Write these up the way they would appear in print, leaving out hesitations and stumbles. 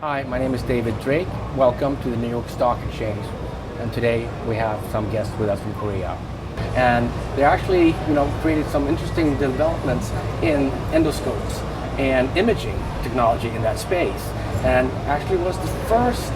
Hi, my name is David Drake. Welcome to the New York Stock Exchange. And today we have some guests with us from Korea. And they actually, created some interesting developments in endoscopes and imaging technology in that space. And actually was the first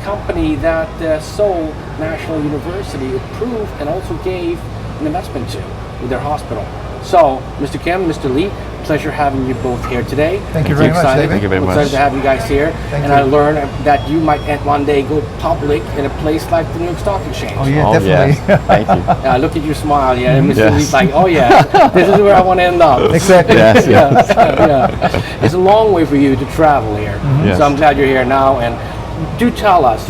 company that Seoul National University approved and also gave an investment to with their hospital. So, Mr. Kim, Mr. Lee, pleasure having you both here today. Thank you very much, David. Thank you very much. Excited to have you guys here. Thank you. I learned that you might one day go public in a place like the New York Stock Exchange. Oh yeah, definitely. Yes. Thank you. Look at your smile, and Mr. Yes. Lee's like, oh yeah, this is where I want to end up. Exactly. Yes, yes. Yeah. It's a long way for you to travel here. Yes. So I'm glad you're here now. And do tell us,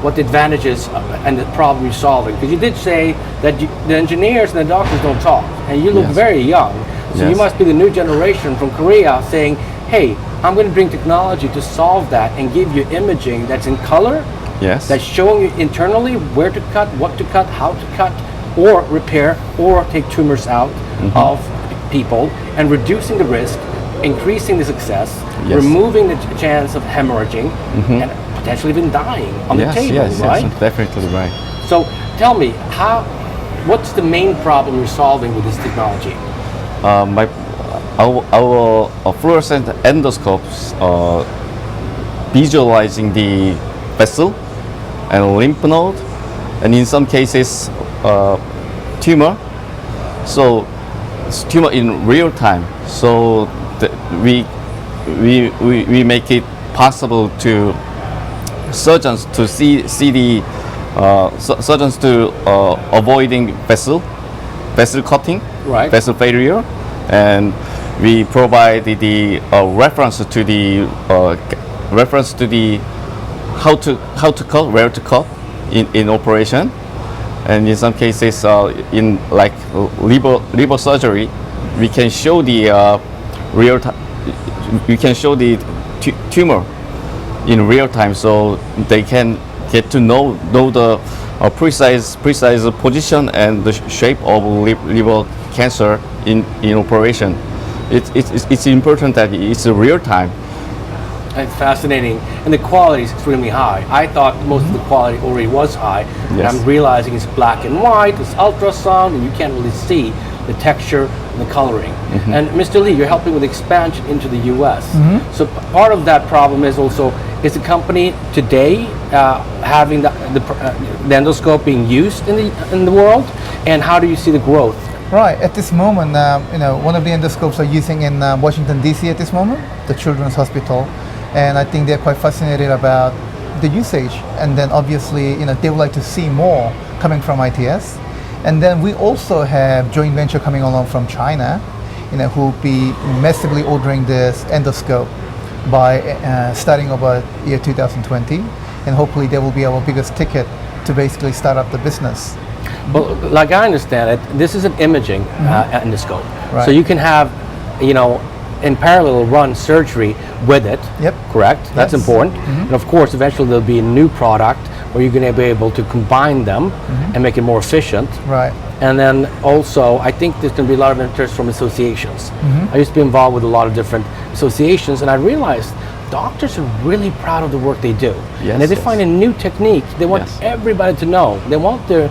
what the advantages and the problem you're solving. Because you did say that the engineers and the doctors don't talk, and you look Yes. very young. So you Yes. must be the new generation from Korea saying, hey, I'm going to bring technology to solve that and give you imaging that's in color, Yes. that's showing you internally where to cut, what to cut, how to cut, or repair, or take tumors out of people, and reducing the risk, increasing the success, Yes. removing the chance of hemorrhaging, and potentially even dying on the Yes, table, yes, right? yes, definitely right. So tell me, what's the main problem you're solving with this technology? Our fluorescent endoscopes visualizing the vessel and lymph node, and in some cases tumor. So it's tumor in real time. So we make it possible to surgeons to see the surgeons to avoiding vessel cutting, Right. vessel failure, and we provide the reference to the how to cut, where to cut in operation, and in some cases in like liver surgery, we can show the real time. We can show the tumor in real time, so they can get to know the precise position and the shape of liver cancer in operation. It's important that it's a real time. It's fascinating, and the quality is extremely high. I thought most of the quality already was high, and Yes. I'm realizing it's black and white, it's ultrasound, and you can't really see the texture and the coloring. And Mr. Lee, you're helping with expansion into the U.S. So part of that problem is also, is the company today having the endoscope being used in the world, and how do you see the growth? Right. At this moment, one of the endoscopes are using in Washington D.C. at this moment, the Children's Hospital, and I think they're quite fascinated about the usage. And then obviously, they would like to see more coming from ITS. And then we also have joint venture coming along from China, who will be massively ordering this endoscope by starting about year 2020, and hopefully they will be our biggest ticket to basically start up the business. Well, like I understand it, this is an imaging endoscope. Right. So you can have, in parallel run surgery with it. Yep. Correct? That's Yes. important. And of course, eventually there'll be a new product where you're going to be able to combine them and make it more efficient. Right. And then also, I think there's going to be a lot of interest from associations. I used to be involved with a lot of different associations, and I realized doctors are really proud of the work they do. Yes, and if they yes. find a new technique, they want Yes. everybody to know. They want their,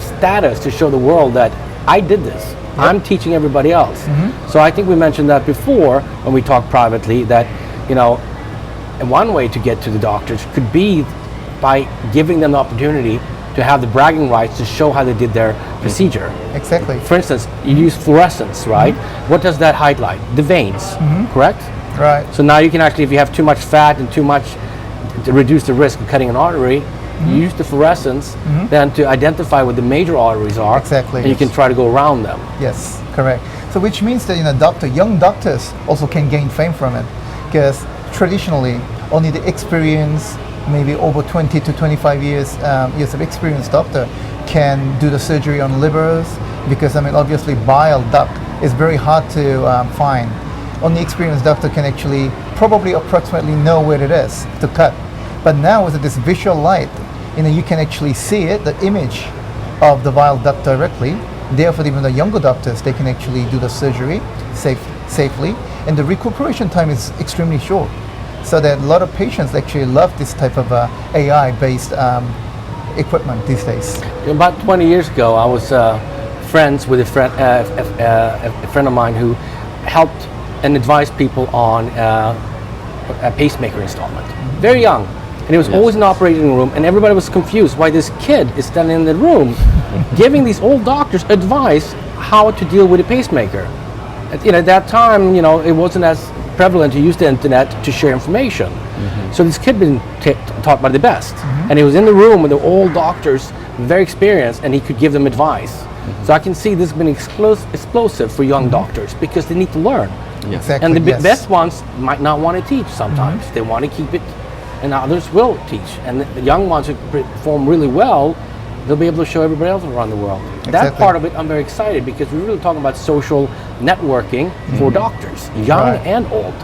status to show the world that I did this. I'm teaching everybody else. So I think we mentioned that before when we talked privately, that, and one way to get to the doctors could be by giving them the opportunity to have the bragging rights to show how they did their procedure. Exactly. For instance, you use fluorescence, right? What does that highlight? The veins, correct? Right. So now you can actually, if you have too much fat and too much, to reduce the risk of cutting an artery, you use the fluorescence then to identify what the major arteries are. Exactly, And you yes. can try to go around them. Yes, correct. So which means that young doctors also can gain fame from it, because traditionally only the experienced, maybe over 20 to 25 years of experienced doctor can do the surgery on livers, because obviously bile duct is very hard to find. Only experienced doctor can actually probably approximately know where it is to cut. But now with this visual light, you can actually see it, the image of the bile duct directly. Therefore, even the younger doctors, they can actually do the surgery safely, and the recuperation time is extremely short. so that a lot of patients actually love this type of AI-based equipment these days. About 20 years ago, I was friends with a friend of mine who helped and advised people on a pacemaker installment. Very young, and he was always in the operating room, and everybody was confused why this kid is standing in the room giving these old doctors advice how to deal with a pacemaker. At that time, it wasn't as prevalent to use the internet to share information. So this kid had been taught by the best, and he was in the room with the old doctors, very experienced, and he could give them advice. So I can see this has been explosive for young doctors because they need to learn. Exactly. And the best ones might not want to teach sometimes. They want to keep it, and others will teach. And the young ones who perform really well, they'll be able to show everybody else around the world. That part of it, I'm very excited because we're really talking about social networking for doctors, young and old,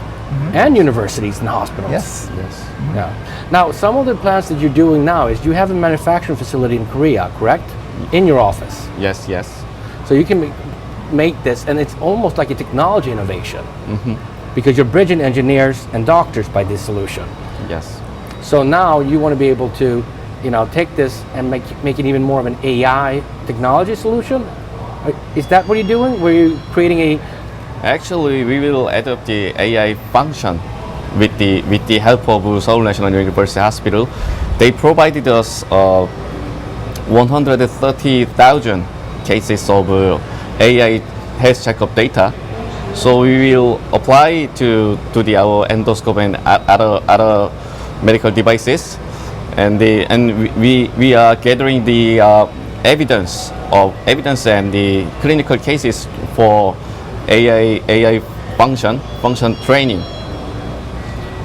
and universities and hospitals. Yes. Yeah. Now, some of the plans that you're doing now is you have a manufacturing facility in Korea, correct? In your office. Yes. So you can make this, and it's almost like a technology innovation because you're bridging engineers and doctors by this solution. Yes. So now you want to be able to, take this and make it even more of an AI technology solution. Is that what you're doing? Were you creating a? Actually, we will adopt the AI function with the help of Seoul National University Hospital. They provided us 130,000 cases of AI health checkup data. So we will apply to our endoscope and other medical devices, and we are gathering the evidence and the clinical cases for AI function training.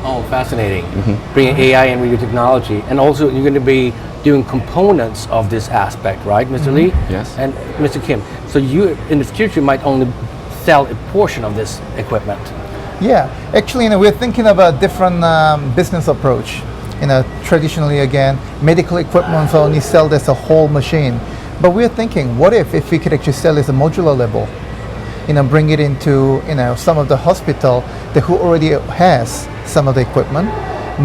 Oh, fascinating. Bringing AI and radio technology, and also you're going to be doing components of this aspect, right, Mr. Lee? Yes. And Mr. Kim. So you, in the future, might only sell a portion of this equipment. Yeah, actually, we're thinking of a different business approach. Traditionally, again, medical equipment only sold as a whole machine. But we're thinking, what if we could actually sell as a modular level? Bring it into some of the hospital who already has some of the equipment,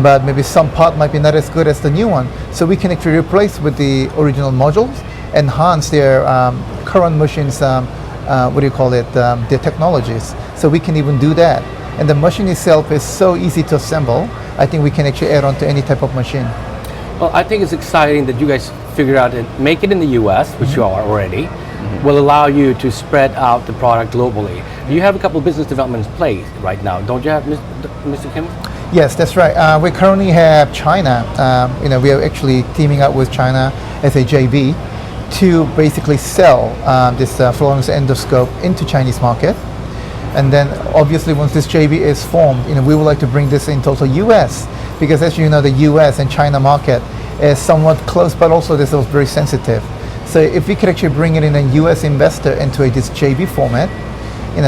but maybe some part might be not as good as the new one. So we can actually replace with the original modules, enhance their current machines, their technologies. So we can even do that. And the machine itself is so easy to assemble. I think we can actually add on to any type of machine. Well, I think it's exciting that you guys figured out to make it in the US, which you are already, will allow you to spread out the product globally. You have a couple of business developments in place right now, don't you have, Mr. Kim? Yes, that's right. We currently have China. We are actually teaming up with China as a JV to basically sell this fluorescence endoscope into Chinese market. And then obviously once this JV is formed, we would like to bring this into also US, because as you know, the US and China market is somewhat close, but also this is very sensitive. So if we could actually bring it in a US investor into this JV format,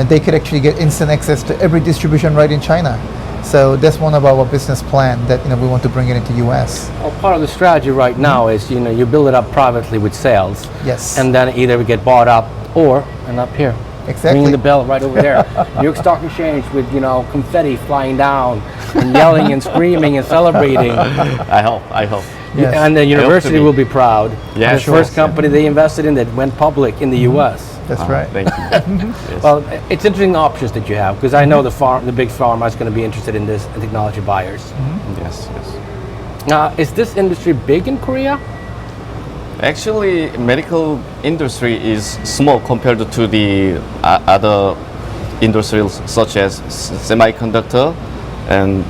they could actually get instant access to every distribution right in China. So that's one of our business plan that we want to bring it into US. Well, part of the strategy right now is you build it up privately with sales. Yes. And then either we get bought up or, and up here. Exactly. Ringing the bell right over there. New York Stock Exchange with confetti flying down and yelling and screaming and celebrating. I hope. Yes. And the university will be proud. Yeah, the sure. first company they invested in that went public in the US. That's right. Thank you. Yes. Well, it's interesting options that you have, because I know the big pharma is going to be interested in this, and technology buyers. Yes. Now, is this industry big in Korea? Actually, medical industry is small compared to the other industries such as semiconductor and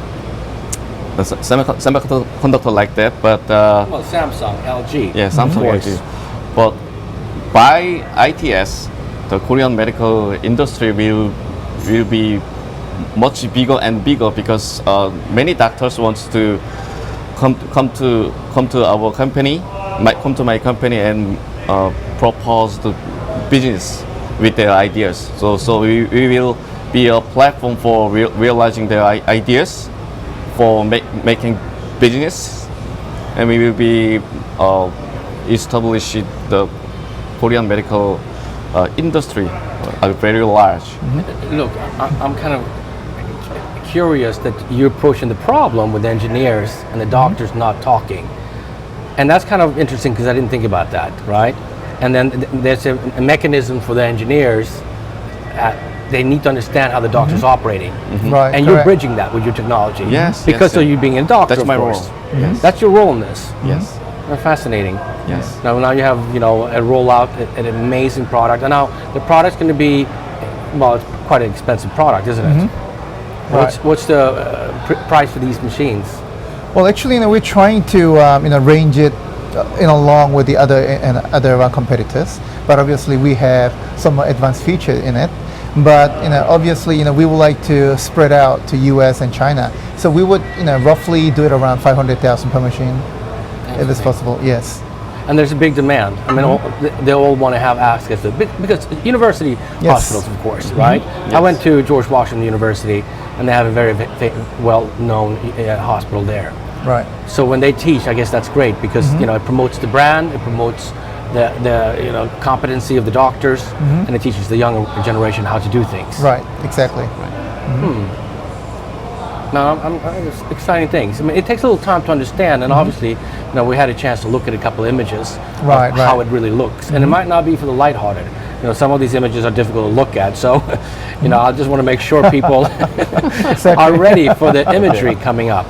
semiconductor like that. But Well, Samsung, LG. yeah, Samsung, Of course. LG. But by ITS, the Korean medical industry will be much bigger and bigger, because many doctors want to come to our company, come to my company and propose the business with their ideas. So we will be a platform for realizing their ideas, for making business, and we will be establishing the Korean medical industry very large. Look, I'm kind of curious that you're approaching the problem with engineers and the doctors not talking. And that's kind of interesting because I didn't think about that, right? And then there's a mechanism for the engineers. They need to understand how the doctor's operating. Right, and you're bridging that with your technology. Yes, Because of you being a doctor, That's of my course. role. Yes. That's your role in this. Yes. Fascinating. Yes. Now you have, a rollout, an amazing product. And now the product's going to be, well, it's quite an expensive product, isn't it? Right. What's the price for these machines? Well, actually, we're trying to range it along with the other competitors. But obviously, we have some more advanced features in it. But obviously, we would like to spread out to U.S. and China. So we would, roughly do it around 500,000 per machine, if it's possible. Yes. And there's a big demand. I mean, they all want to have access to it because university hospitals, of course, right? Yes. I went to George Washington University, and they have a very well-known hospital there. Right. So when they teach, I guess that's great because it promotes the brand, it promotes the competency of the doctors, and it teaches the younger generation how to do things. Right. Exactly. Now, it's exciting things. I mean, it takes a little time to understand, and obviously, we had a chance to look at a couple of images of how it really looks, and it might not be for the lighthearted. Some of these images are difficult to look at, so I just want to make sure people are ready for the imagery coming up.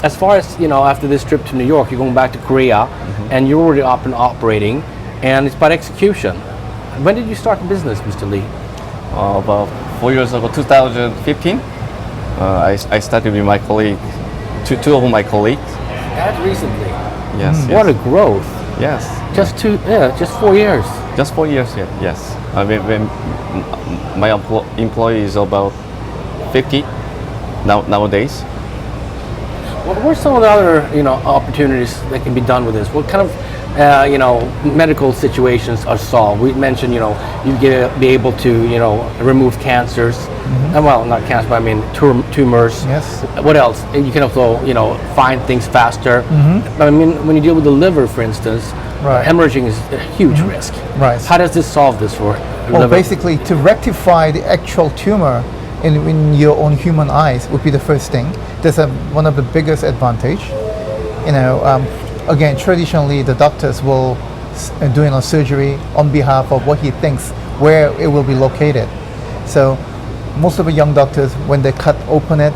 As far as after this trip to New York, you're going back to Korea, and you're already up and operating, and it's about execution. When did you start the business, Mr. Lee? About 4 years ago, 2015, I started with my colleague, two of my colleagues. That recently. Yes. What a growth! Yes. Just 4 years. Just 4 years. Yes. When my employee is about 50 nowadays. What were some of the other opportunities that can be done with this? What kind of medical situations are solved? We mentioned you be able to remove cancers, and well, not cancer, but I mean tumors. Yes. What else? And you can also find things faster. I mean, when you deal with the liver, for instance, hemorrhaging is a huge risk. Right. How does this solve this for Well, liver? basically, to rectify the actual tumor in your own human eyes would be the first thing. That's one of the biggest advantage. Again, traditionally, the doctors will doing a surgery on behalf of what he thinks where it will be located. So most of the young doctors, when they cut open it,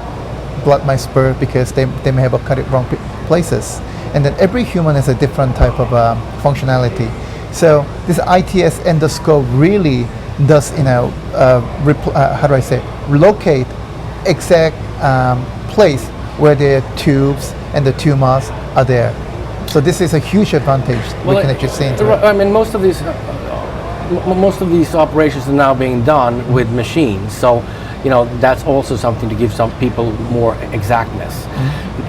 blood might spur because they may have cut it wrong places. And then every human has a different type of functionality. So this iTS endoscope really does, locate exact place where the tubes and the tumors are there. So this is a huge advantage we can actually see into it. I mean, most of these operations are now being done with machines. So, that's also something to give some people more exactness.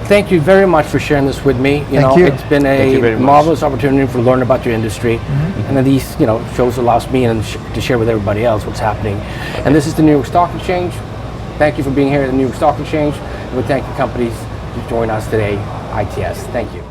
Thank you very much for sharing this with me. Thank you. It's been a marvelous opportunity for learning about your industry, and then these shows allows me to share with everybody else what's happening. And this is the New York Stock Exchange. Thank you for being here at the New York Stock Exchange, and we thank the companies to join us today, iTS. Thank you.